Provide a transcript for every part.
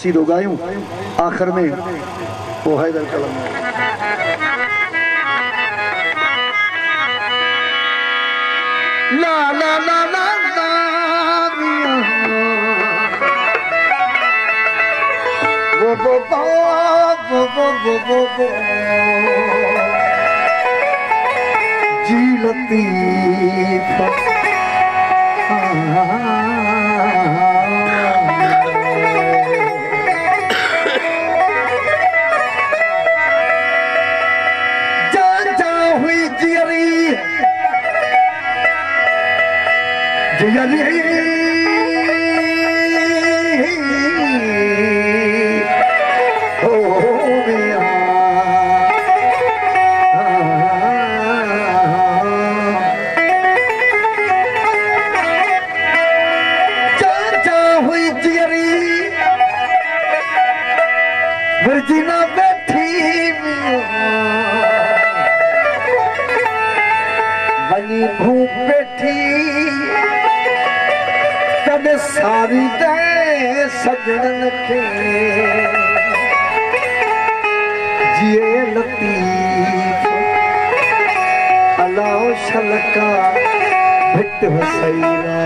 सीधो गायूं आखिर में वो हैदर कलम ला ला ला ला ला वो जी लतीफ जा हुई जियरी जियरी वर्जिना बैठी वनी भूख बैठी तब सारी दे सजन के जिए लतीफ अलाओ शलका भिट हसैरा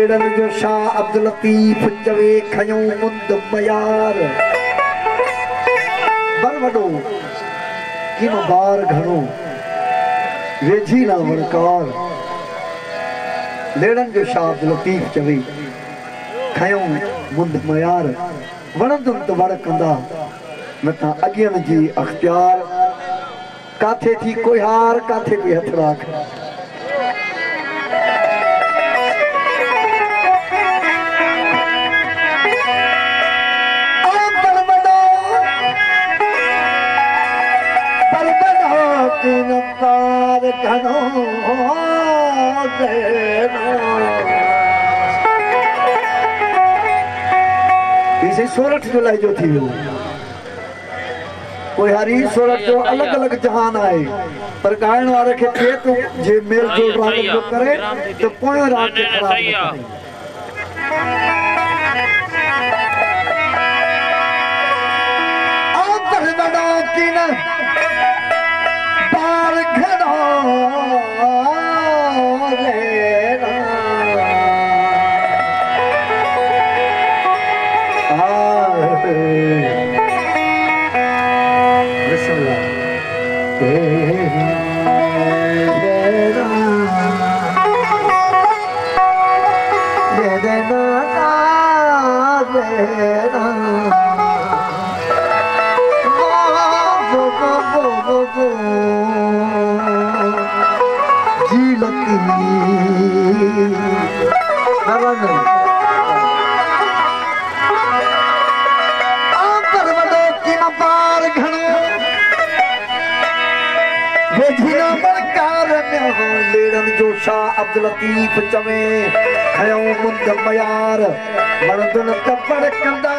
लेडन जो शाह अब्दुल लतीफ चवे खयों मुंद मयार बल वडो किम बार घणो वेझी ना वणकार लेडन जो शाह अब्दुल लतीफ चवे खयों मुंद मयार वणंदुम तो वड़ कंदा मता अगियन जी अख्तियार काथे थी कोई हार काथे कोई हथराक इसे सोरठ जो लाई जो थी कोई हरी सोरठ जो अलग अलग जहान आए पर गायन वाले के थे तो जे मेल जो राग जो करे तो पोयो राग के खराब आप बड़ा की ना बार घड़ा जो शाह अब्दुल लतीफ चवे खयों मुंद मयार मर्दन तपड़ कंदा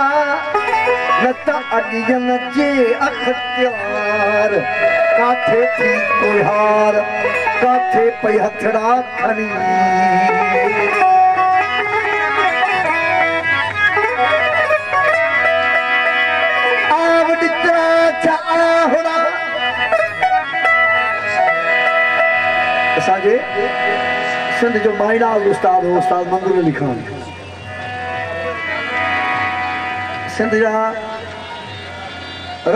नत अगियन जे अख्तियार काथे थी कोई हार काथे पई हथड़ा खनी आव दितरा छा आहुड़ा असांजे सिंध जो माइना उस्ताद हो उस्ताद मंगल अली खान सिंध जा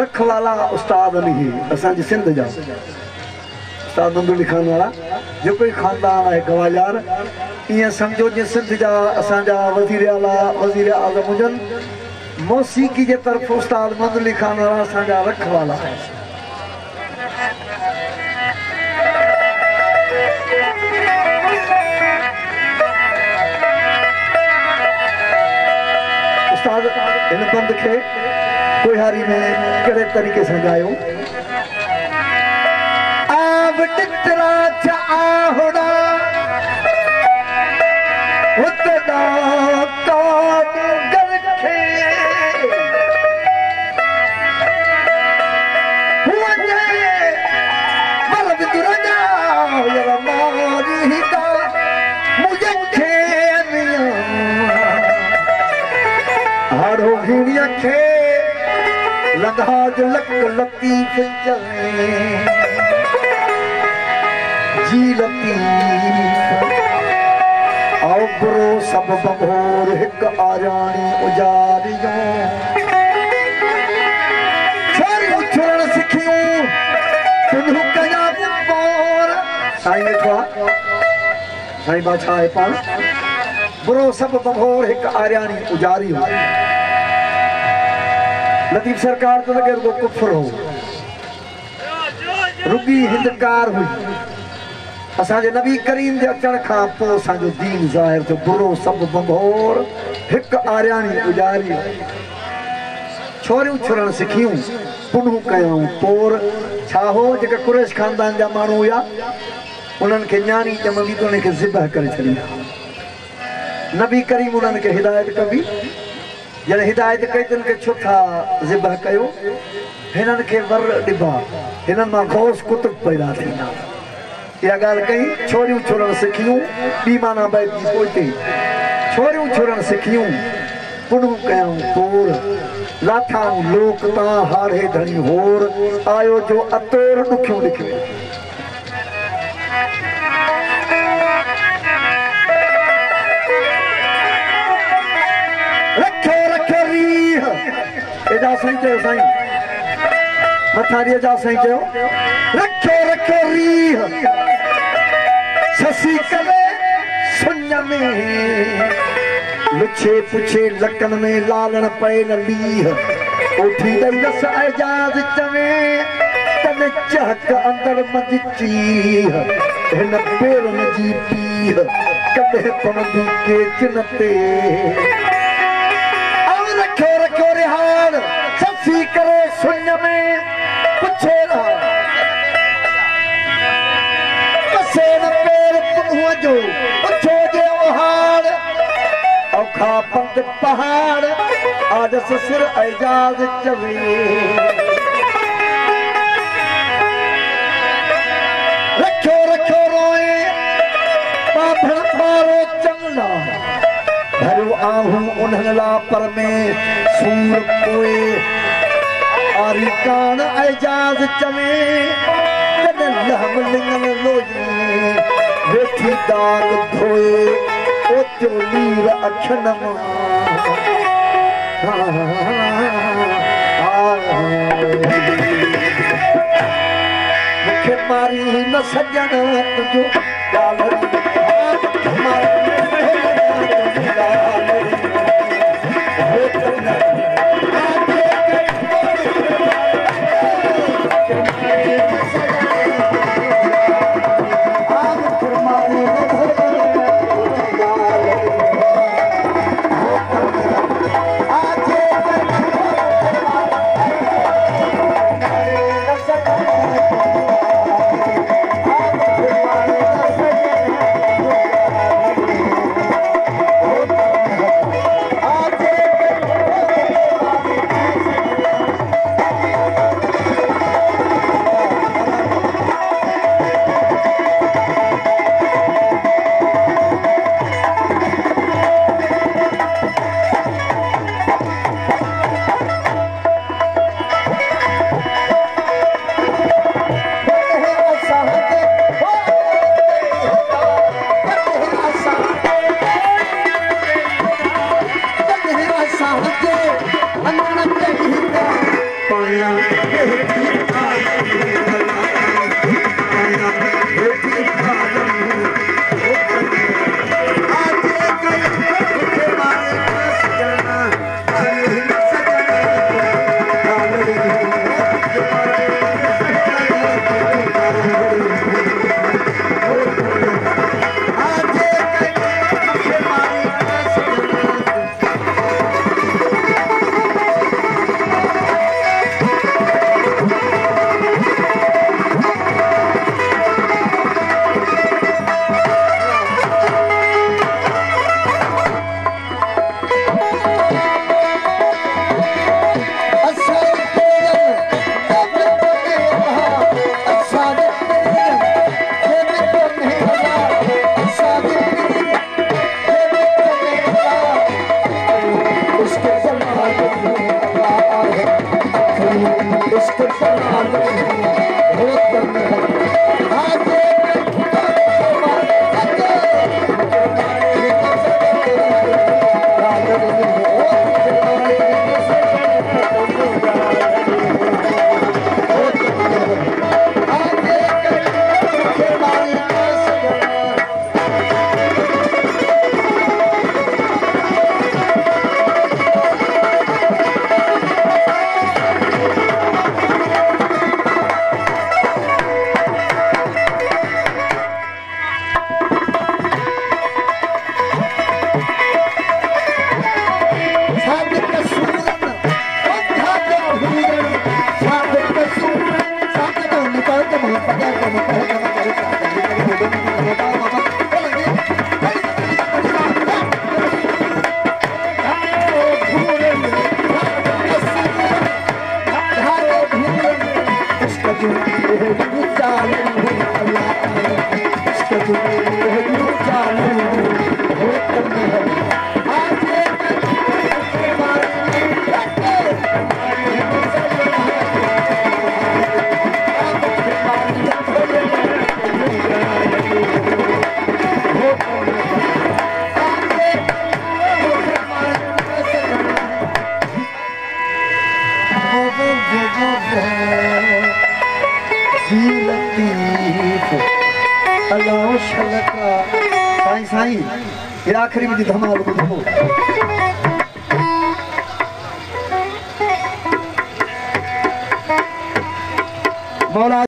रखवाला उस्ताद नहीं असांजे सिंध जा उस्ताद मंगल अली खान वाला जो कोई खानदान है गवालियार ये समझो जे सिंध जा असांजा वजीर आला वजीर आज़म हुजन मौसीकी जे तरफ उस्ताद मंगल अली खान वाला असांजा रखवाला है इन बंद के कोहारी में कड़े तरीके से गायो आव टितरा चा आहोड़ा उतना काट गरखे हुआ जाए बलब दुराजा यार मारी का मुझे खेनिया हाड़ो घिड़िया खे लंघा लक लतीफ चले जी लतीफ आओ बुरो सब बभोर हिक आरानी उजारियो छोरी उछरण सिखियूं तुन्हू कया बोर साईं वेठा साईं बादशाह है पाण बुरो सब बभोर हिक आरानी उजारियो लतीफ सरकार तो लगे रुगो कुफर हो रुगी हिंदकार हुई असांजे नबी करीम जे अचण खां पोइ असांजो दीन ज़ाहिर थियो बुरो सभु बंभोर हिकु आरियाणी उजारी छोरियूं छुरण सिखियूं पुनूं कयूं पोर छा हो जेके कुरैश खानदान जा माण्हू हुया उन्हनि खे न्याणी ॼमंदी त उन्हनि खे ज़िबह करे छॾींदा नबी करीम उन्हनि खे हिदायत कबी जॾहिं हिदायत कई त उनखे छो था ज़िबह कयो हिननि खे वर ॾिबा हिननि मां गौस कुतुब पैदा थींदा इहा ॻाल्हि कई छोरियूं छुरण सिखियूं ॿी माना बैदि जी पोइते छोरियूं छुरण सिखियूं पुनूं कयूं पोर लाथाऊं लोक तां हाड़े धणी होर आयो जो अतोर ॾुखियूं ॾिखियूं रखो रखो रीह एॾा साईं चयो साईं मथारीअ जा साईं चयो रखो रखो रीह ससी करे सुञ में लुछे पुछे लकन में लालण पए न लीह उठी दस एजाज चवे तन चहक अंदर मज चीह हिन पेरन जी पीह कॾहिं पवंदी केचन ते रखो रखो रिहाड़ ससी करे सुञ में पुछे न कसे न पेर पुनूअ जो पुछो जे ओहाड़ औखा पंध पहाड़ आदस सिर एजाज चवे रखो रखो रोए बाभण पारो चंगला भरियो आहूं उन्हनि ला पर में सूर पोए आरी कान एजाज चवे तॾहिं लहम लिंगन लोई वेठी दाग धोए ओतियो नीर अखियुनि मूंखे मारी न सॼण तुंहिंजो अल्लाह शलका साईं साईं ये आखिरी में धमाल को